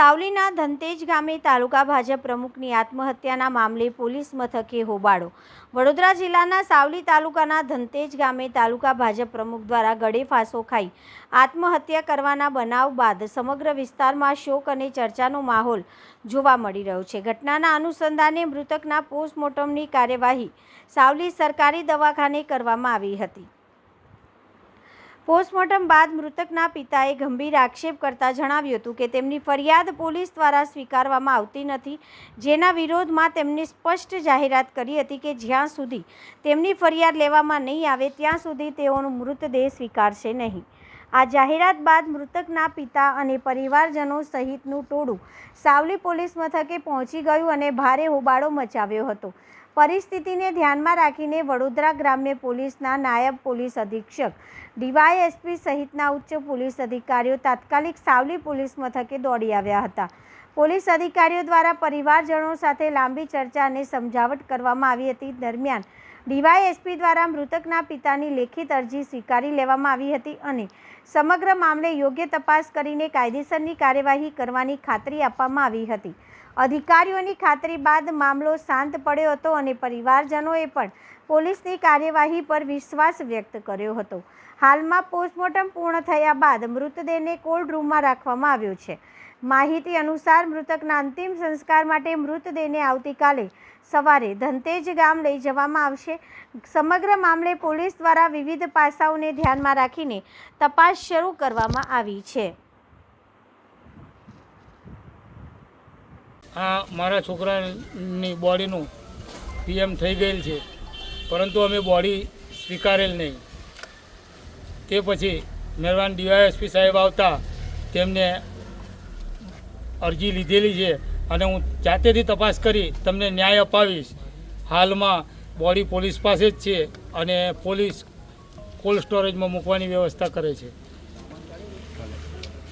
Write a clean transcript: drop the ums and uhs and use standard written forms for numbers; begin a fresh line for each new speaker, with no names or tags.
સાવલીના ધનતેજ ગામે તાલુકા ભાજપ પ્રમુખની આત્મહત્યાના મામલે પોલીસ મથકે હોબાળો। વડોદરા જિલ્લાના સાવલી તાલુકાના ધનતેજ ગામે તાલુકા ભાજપ પ્રમુખ દ્વારા ગળે ફાંસો ખાઈ આત્મહત્યા કરવાના બનાવ બાદ સમગ્ર વિસ્તારમાં શોક અને ચર્ચાનો માહોલ જોવા મળી રહ્યો છે। ઘટનાના અનુસંધાને મૃતકના પોસ્ટમોર્ટમની કાર્યવાહી સાવલી સરકારી દવાખાને કરવામાં આવી હતી। પોસ્ટમોર્ટમ બાદ મૃતકના પિતાએ ગંભીર આક્ષેપ કરતા જણાવ્યું હતું કે તેમની ફરિયાદ પોલીસ દ્વારા સ્વીકારવામાં આવતી નથી, જેના વિરોધમાં તેમણે સ્પષ્ટ જાહેરાત કરી હતી કે જ્યાં સુધી તેમની ફરિયાદ લેવામાં નહીં આવે ત્યાં સુધી તેઓનો મૃતદેહ સ્વીકારશે નહીં। આ જાહેરાત બાદ મૃતકના પિતા અને પરિવારજનો સહિતનું ટોળું સાવલી પોલીસ મથકે પહોંચી ગયું અને ભારે હોબાળો મચાવ્યો હતો। પરિસ્થિતિને ધ્યાનમાં રાખીને વડોદરા ગ્રામ્ય પોલીસના નાયબ પોલીસ અધિક્ષક ડીવાયએસપી સહિતના ઉચ્ચ પોલીસ અધિકારીઓ તાત્કાલિક સાવલી પોલીસ મથકે દોડી આવ્યા હતા। પોલીસ અધિકારીઓ દ્વારા પરિવારજનો સાથે લાંબી ચર્ચા અને સમજાવટ કરવામાં આવી હતી। દરમિયાન ડીવાયએસપી દ્વારા મૃતકના પિતાની લેખિત અરજી સ્વીકારી લેવામાં આવી હતી અને સમગ્ર મામલે યોગ્ય તપાસ કરીને કાયદેસરની કાર્યવાહી કરવાની ખાતરી આપવામાં આવી હતી। અધિકારીઓની ખાતરી બાદ મામલો શાંત પડ્યો હતો અને પરિવારજનોએ પણ પોલીસની કાર્યવાહી પર વિશ્વાસ વ્યક્ત કર્યો હતો। હાલમાં પોસ્ટમોર્ટમ પૂર્ણ થયા બાદ મૃતદેહને કોલ્ડ રૂમમાં રાખવામાં આવ્યો છે। માહિતી અનુસાર મૃતકના અંતિમ સંસ્કાર માટે મૃતદેહને આવતીકાલે સવારે ધનતેજ ગામ લઈ જવામાં આવશે। સમગ્ર મામલે પોલીસ દ્વારા વિવિધ પાસાઓને ધ્યાનમાં રાખીને તપાસ શરૂ કરવામાં આવી છે।
આ મારા છોકરાની બોડીનું પીએમ થઈ ગયેલ છે, પરંતુ અમે બોડી સ્વીકારેલ નહીં। તે પછી મહેરબાન ડીવાયએસપી સાહેબ આવતા તેમને અરજી લીધેલી છે અને હું જાતેથી તપાસ કરી તમને ન્યાય અપાવીશ। હાલમાં બોડી પોલીસ પાસે જ છે અને પોલીસ કોલ્ડ સ્ટોરેજમાં મૂકવાની વ્યવસ્થા કરે છે।